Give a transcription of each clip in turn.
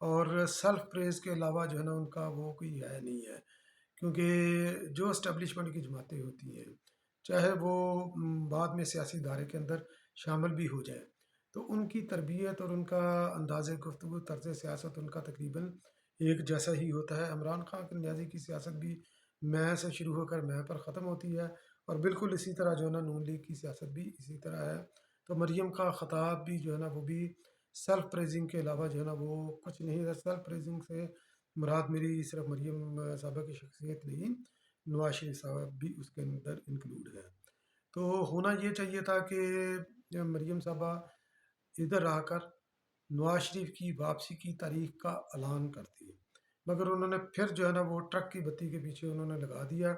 اور سیلف پریز کے علاوہ جو ہے نا ان کا وہ کوئی ہے نہیں ہے، کیونکہ جو اسٹیبلشمنٹ کی جماعتیں ہوتی ہیں چاہے وہ بعد میں سیاسی ادارے کے اندر شامل بھی ہو جائیں، تو ان کی تربیت اور ان کا انداز گفتگو، طرز سیاست ان کا تقریباً ایک جیسا ہی ہوتا ہے۔ عمران خان کے نیازی کی سیاست بھی میں سے شروع ہو کر میں پر ختم ہوتی ہے، اور بالکل اسی طرح جو ہے نا نون لیگ کی سیاست بھی اسی طرح ہے۔ تو مریم کا خطاب بھی جو ہے نا وہ بھی سیلف پریزنگ کے علاوہ جو ہے نا وہ کچھ نہیں ہے۔ سیلف پریزنگ سے مراد میری صرف مریم صاحبہ کی شخصیت نہیں، نواز شریف صاحب بھی اس کے اندر انکلوڈ ہے۔ تو ہونا یہ چاہیے تھا کہ مریم صاحبہ ادھر آ کر نواز شریف کی واپسی کی تاریخ کا اعلان کرتی، مگر انہوں نے پھر جو ہے نا وہ ٹرک کی بتی کے پیچھے انہوں نے لگا دیا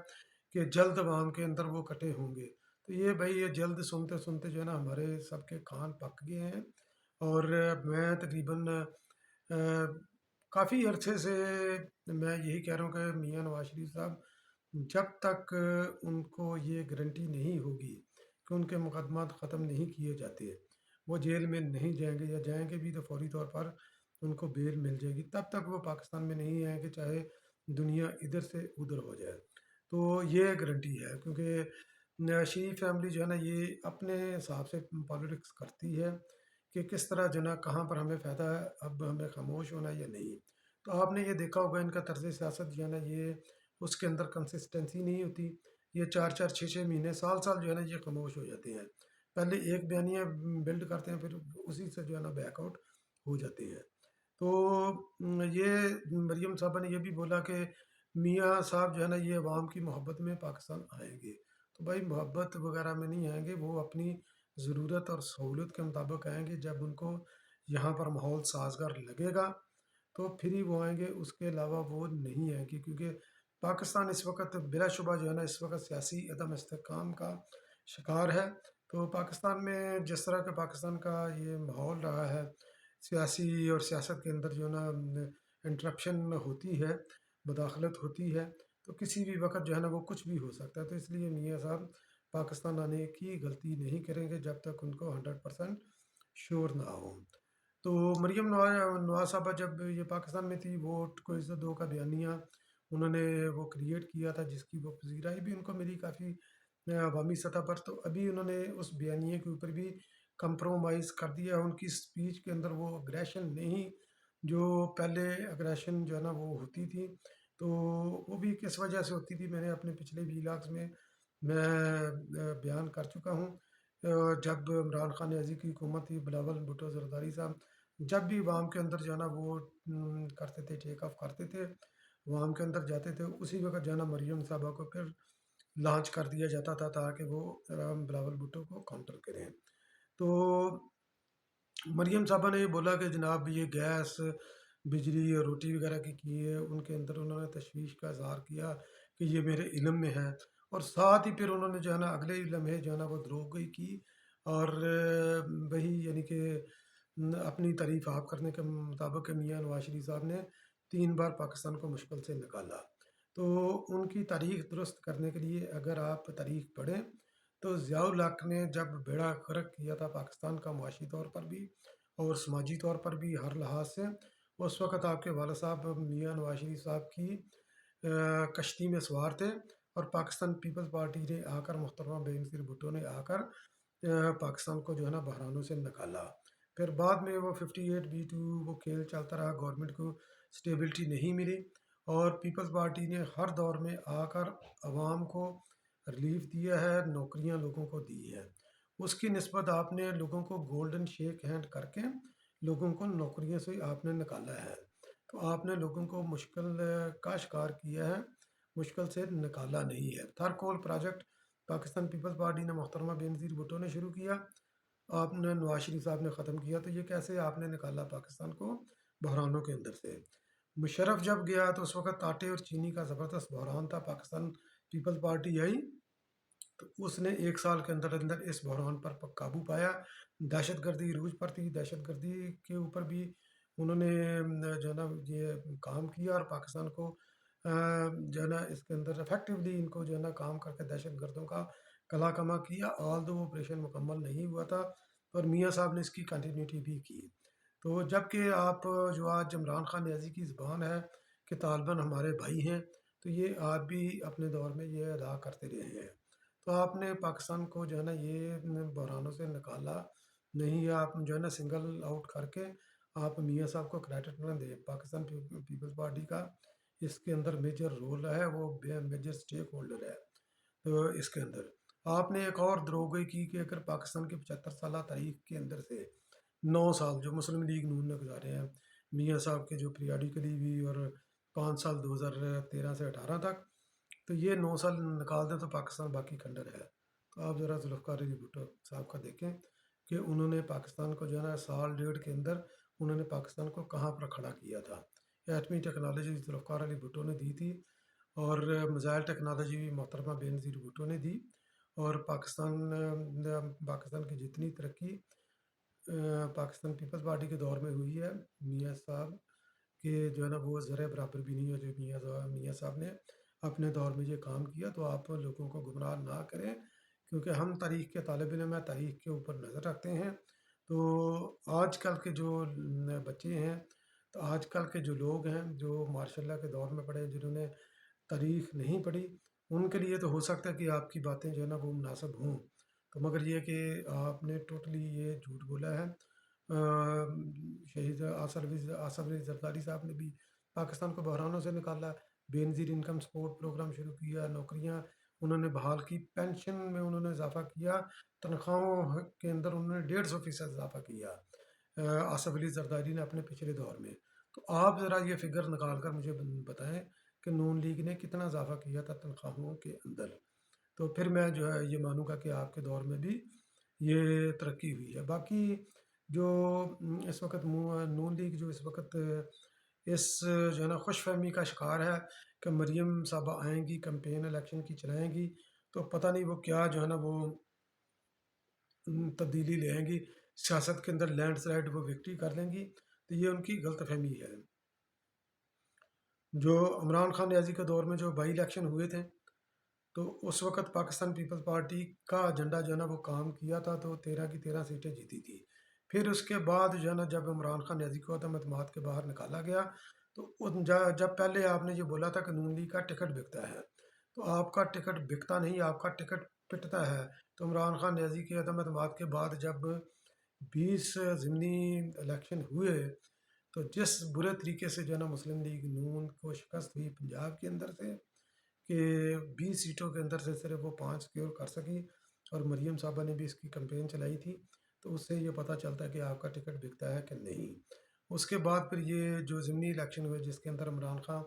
کہ جلد عوام کے اندر وہ کٹے ہوں گے۔ تو یہ بھائی یہ جلد سنتے سنتے جو ہے نا ہمارے سب کے کان پک گئے ہیں، اور میں تقریباً کافی عرصے سے میں یہی کہہ رہا ہوں کہ میاں نواز شریف صاحب جب تک ان کو یہ گارنٹی نہیں ہوگی کہ ان کے مقدمات ختم نہیں کیے جاتے، وہ جیل میں نہیں جائیں گے، یا جائیں گے بھی تو فوری طور پر ان کو بیل مل جائے گی، تب تک وہ پاکستان میں نہیں آئیں گے، چاہے دنیا ادھر سے ادھر ہو جائے۔ تو یہ گارنٹی ہے، کیونکہ شریف فیملی جو ہے نا یہ اپنے حساب سے پالیٹکس کرتی ہے کہ کس طرح جو ہے نا کہاں پر ہمیں فائدہ ہے، اب ہمیں خاموش ہونا ہے یا نہیں۔ تو آپ نے یہ دیکھا ہوگا ان کا طرز سیاست جو ہے نا یہ اس کے اندر کنسسٹنسی نہیں ہوتی، یہ 4 4 6 6 مہینے سال سال جو ہے نا یہ خاموش ہو جاتے ہیں، پہلے ایک بیانیہ بلڈ کرتے ہیں، پھر اسی سے جو ہے نا بیک آؤٹ ہو جاتے ہیں۔ تو یہ مریم صاحبہ نے یہ بھی بولا کہ میاں صاحب جو ہے نا یہ عوام کی محبت میں پاکستان آئیں گے، تو بھائی محبت وغیرہ میں نہیں آئیں گے، وہ اپنی ضرورت اور سہولت کے مطابق آئیں گے، جب ان کو یہاں پر ماحول سازگار لگے گا تو پھر ہی وہ آئیں گے، اس کے علاوہ وہ نہیں آئیں گے، کیونکہ پاکستان اس وقت بلا شبہ جو ہے نا اس وقت سیاسی عدم استحکام کا شکار ہے۔ تو پاکستان میں جس طرح کا پاکستان کا یہ ماحول رہا ہے، سیاسی اور سیاست کے اندر جو ہے نا انٹرپشن ہوتی ہے، مداخلت ہوتی ہے، تو کسی بھی وقت جو ہے نا وہ کچھ بھی ہو سکتا ہے۔ تو اس لیے میاں صاحب پاکستان آنے کی غلطی نہیں کریں گے جب تک ان کو 100% شور نہ ہو۔ تو مریم نواز صاحبہ جب یہ پاکستان میں تھی، ووٹ کو عزت دو کا بیانیہ انہوں نے وہ کریٹ کیا تھا، جس کی وہ پذیرائی بھی ان کو ملی کافی عوامی سطح پر۔ تو ابھی انہوں نے اس بیانیے کے اوپر بھی کمپرومائز کر دیا، ان کی سپیچ کے اندر وہ اگریشن نہیں جو پہلے اگریشن جو ہے نا وہ ہوتی تھی، تو وہ بھی کس وجہ سے ہوتی تھی میں نے اپنے پچھلے ویلاگز میں بیان کر چکا ہوں۔ جب عمران خان نیازی کی حکومت تھی، بلاول بھٹو زرداری صاحب جب بھی عوام کے اندر جو ہے نا وہ کرتے تھے، ٹیک آف کرتے تھے، عوام کے اندر جاتے تھے، اسی وقت جو ہے نا مریم صاحبہ کو پھر لانچ کر دیا جاتا تھا تاکہ وہ بلاول بھٹو کو کاؤنٹر کریں۔ تو مریم صاحبہ نے یہ بولا کہ جناب یہ گیس، بجلی اور روٹی وغیرہ کی ہے، ان کے اندر انہوں نے تشویش کا اظہار کیا کہ یہ میرے علم میں ہے، اور ساتھ ہی پھر انہوں نے جو ہے نا اگلے ہی لمحے جو ہے نا وہ دروغگوئی کی، اور وہی یعنی کہ اپنی تعریف آپ کرنے کے مطابق کہ میاں نواز شریف صاحب نے 3 بار پاکستان کو مشکل سے نکالا۔ تو ان کی تاریخ درست کرنے کے لیے اگر آپ تاریخ پڑھیں تو ضیاء الحق نے جب بیڑا غرق کیا تھا پاکستان کا، معاشی طور پر بھی اور سماجی طور پر بھی ہر لحاظ سے، اس وقت آپ کے والد صاحب میاں نواز شریف صاحب کی کشتی میں سوار تھے، اور پاکستان پیپلز پارٹی نے آ کر، محترمہ بے نظیر بھٹو نے آ کر پاکستان کو جو ہے نا بحرانوں سے نکالا۔ پھر بعد میں وہ 58B2 وہ کھیل چلتا رہا، گورنمنٹ کو سٹیبلٹی نہیں ملی، اور پیپلز پارٹی نے ہر دور میں آ کر عوام کو ریلیف دیا ہے، نوکریاں لوگوں کو دی ہے، اس کی نسبت آپ نے لوگوں کو گولڈن شیک ہینڈ کر کے لوگوں کو نوکریوں سے آپ نے نکالا ہے۔ تو آپ نے لوگوں کو مشکل کا شکار کیا ہے، مشکل سے نکالا نہیں ہے۔ تھر کول پروجیکٹ پاکستان پیپلز پارٹی نے، محترمہ بے نظیر بھٹو نے شروع کیا، آپ نے نواز شریف صاحب نے ختم کیا۔ تو یہ کیسے آپ نے نکالا پاکستان کو بحرانوں کے اندر سے؟ مشرف جب گیا تو اس وقت آٹے اور چینی کا زبردست بحران تھا، پاکستان پیپلز پارٹی آئی تو اس نے 1 سال کے اندر اندر اس بحران پر قابو پایا۔ دہشت گردی عروج پر تھی، دہشت گردی کے اوپر بھی انہوں نے جو ہے نا یہ کام کیا، اور پاکستان کو جو ہے نا اس کے اندر افیکٹولی ان کو جو ہے نا کام کر کے دہشت گردوں کا کلا کما کیا، آل دو آپریشن مکمل نہیں ہوا تھا، اور میاں صاحب نے اس کی کنٹینیوٹی بھی کی۔ تو جب کہ آپ جو آج عمران خان نیازی کی زبان ہے کہ طالبان ہمارے بھائی ہیں، تو یہ آپ بھی اپنے دور میں یہ ادا کرتے رہے ہیں۔ تو آپ نے پاکستان کو جو ہے نا یہ بحرانوں سے نکالا نہیں، ہے آپ جو ہے نا سنگل آؤٹ کر کے آپ میاں صاحب کو کریڈٹ نہ دیں۔ پاکستان پیپلز پارٹی کا اس کے اندر میجر رول ہے، وہ میجر اسٹیک ہولڈر ہے۔ تو اس کے اندر آپ نے ایک اور دروغی کی کہ اگر پاکستان کی 75 سالہ تاریخ کے اندر سے 9 سال جو مسلم لیگ نون نے گزارے ہیں میاں صاحب کے جو پیریاڈیکلی بھی، اور 5 سال 2013 سے 18 تک، تو یہ 9 سال نکال دیں تو پاکستان باقی کھنڈر ہے۔ تو آپ ذرا ذوالفقار علی بھٹو صاحب کا دیکھیں کہ انہوں نے پاکستان کو جو ہے نا سال ڈیڑھ کے اندر انہوں نے پاکستان کو کہاں پر کھڑا کیا تھا۔ ایٹمی ٹیکنالوجی ذوالفقار علی بھٹو نے دی تھی، اور میزائل ٹیکنالوجی بھی محترمہ بے نظیر بھٹو نے دی، اور پاکستان کی جتنی ترقی پاکستان پیپلز پارٹی کے دور میں ہوئی ہے میاں صاحب کے جو ہے نا وہ ذرہ برابر بھی نہیں ہے جو میاں صاحب نے اپنے دور میں یہ کام کیا۔ تو آپ لوگوں کو گمراہ نہ کریں، کیونکہ ہم تاریخ کے طالب علم ہیں، تاریخ کے اوپر نظر رکھتے ہیں۔ تو آج کل کے جو بچے ہیں، تو آج کل کے جو لوگ ہیں جو ماشاء اللہ کے دور میں پڑھے، جنہوں نے تاریخ نہیں پڑھی، ان کے لیے تو ہو سکتا ہے کہ آپ کی باتیں جو ہے نا وہ مناسب ہوں، تو مگر یہ کہ آپ نے ٹوٹلی یہ جھوٹ بولا ہے۔ شہید آصف علی زرداری صاحب نے بھی پاکستان کو بحرانوں سے نکالا، بے نظیر انکم سپورٹ پروگرام شروع کیا، نوکریاں انہوں نے بحال کی، پینشن میں انہوں نے اضافہ کیا، تنخواہوں کے اندر انہوں نے 150% اضافہ کیا آصف علی زرداری نے اپنے پچھلے دور میں۔ تو آپ ذرا یہ فگر نکال کر مجھے بتائیں کہ نون لیگ نے کتنا اضافہ کیا تھا تنخواہوں کے اندر، تو پھر میں جو ہے یہ مانوں گا کہ آپ کے دور میں بھی یہ ترقی ہوئی ہے۔ باقی جو اس وقت نون لیگ جو اس وقت اس جو ہے نا خوش فہمی کا شکار ہے کہ مریم صاحبہ آئیں گی، کمپین الیکشن کی چلائیں گی، تو پتہ نہیں وہ کیا جو ہے نا وہ تبدیلی لے آئیں گی، سیاست کے اندر لینڈ سلائڈ وہ وکٹری کر لیں گی، تو یہ ان کی غلط فہمی ہے۔ جو عمران خان نیازی کے دور میں جو بائی الیکشن ہوئے تھے، تو اس وقت پاکستان پیپلز پارٹی کا ایجنڈا جو ہے نا وہ کام کیا تھا، تو 13 کی 13 سیٹیں جیتی تھی۔ پھر اس کے بعد جو ہے نا جب عمران خان نیازی کو عدم اعتماد کے باہر نکالا گیا، تو جب پہلے آپ نے یہ بولا تھا کہ نون لیگ کا ٹکٹ بکتا ہے، تو آپ کا ٹکٹ بکتا نہیں، آپ کا ٹکٹ پٹتا ہے۔ تو عمران خان نیازی کے عدم اعتماد کے بعد جب 20 ضمنی الیکشن ہوئے، تو جس برے طریقے سے جو ہے نا مسلم لیگ نون کو شکست ہوئی پنجاب کے اندر سے، کہ 20 سیٹوں کے اندر سے صرف وہ 5 سیکیور کر سکی، اور مریم صاحبہ نے بھی اس کی کمپین چلائی تھی، تو اس سے یہ پتہ چلتا ہے کہ آپ کا ٹکٹ بکتا ہے کہ نہیں۔ اس کے بعد پھر یہ جو ضمنی الیکشن ہوئے جس کے اندر عمران خان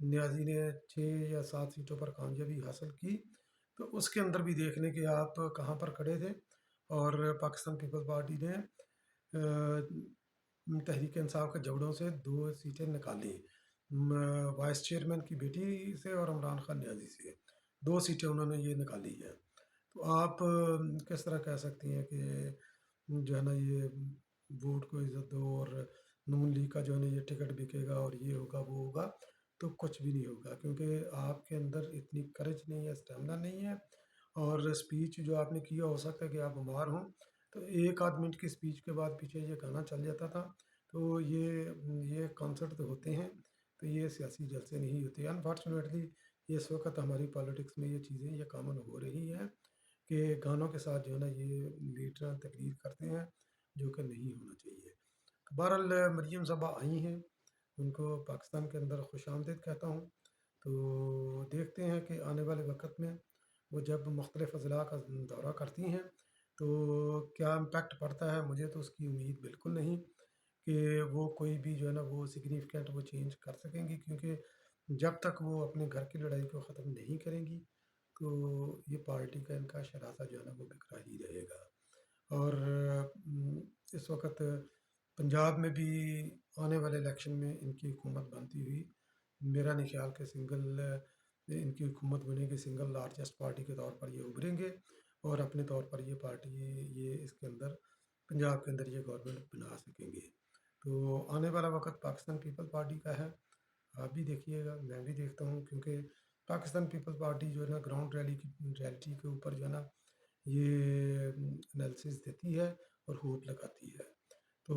نیازی نے 6 یا 7 سیٹوں پر کامیابی حاصل کی، تو اس کے اندر بھی دیکھ لیں کہ آپ کہاں پر کھڑے تھے، اور پاکستان پیپلز پارٹی نے تحریک انصاف کے جوڑوں سے 2 سیٹیں نکالی، وائس چیئرمین کی بیٹی سے اور عمران خان نیازی سے 2 سیٹیں انہوں نے یہ نکالی ہیں۔ تو آپ کس طرح کہہ سکتی ہیں کہ جو ہے نا یہ ووٹ کو عزت دو، اور نون لیگ کا جو ہے نا یہ ٹکٹ بکے گا اور یہ ہوگا وہ ہوگا، تو کچھ بھی نہیں ہوگا، کیونکہ آپ کے اندر اتنی کرج نہیں ہے، اسٹیمنا نہیں ہے، اور اسپیچ جو آپ نے کیا ہو سکتا ہے کہ آپ بیمار ہوں، تو 1 آدھ منٹ کی اسپیچ کے بعد پیچھے یہ گانا چل جاتا تھا۔ تو یہ کانسرٹ تو ہوتے ہیں، تو یہ سیاسی جلسے نہیں ہوتے۔ انفارچونیٹلی اس وقت ہماری پالیٹکس میں یہ چیزیں یہ کامن ہو رہی ہیں کہ گانوں کے ساتھ جو ہے نا یہ لیڈر تقریر کرتے ہیں، جو کہ نہیں ہونا چاہیے۔ بہرحال مریم صاحبہ آئی ہیں، ان کو پاکستان کے اندر خوش آمدید کہتا ہوں۔ تو دیکھتے ہیں کہ آنے والے وقت میں وہ جب مختلف اضلاع کا دورہ کرتی ہیں تو کیا امپیکٹ پڑتا ہے۔ مجھے تو اس کی امید بالکل نہیں کہ وہ کوئی بھی جو ہے نا وہ سگنیفیکنٹ وہ چینج کر سکیں گی، کیونکہ جب تک وہ اپنے گھر کی لڑائی کو ختم نہیں کریں گی تو یہ پارٹی کا ان کا شراسہ جو ہے نا وہ بکھرا ہی رہے گا۔ اور اس وقت پنجاب میں بھی آنے والے الیکشن میں ان کی حکومت بنتی ہوئی میرا نہیں خیال کہ سنگل ان کی حکومت بنے گی، سنگل لارجسٹ پارٹی کے طور پر یہ ابھریں گے، اور اپنے طور پر یہ پارٹی یہ اس کے اندر پنجاب کے اندر یہ گورنمنٹ بنا سکیں گے۔ تو آنے والا وقت پاکستان پیپل پارٹی کا ہے، آپ بھی دیکھیے گا، میں بھی دیکھتا ہوں، کیونکہ پاکستان پیپل پارٹی جو ہے نا گراؤنڈ ریالٹی کے اوپر جو ہے نا یہ انالیسس دیتی ہے اور ہوپ لگاتی ہے۔ تو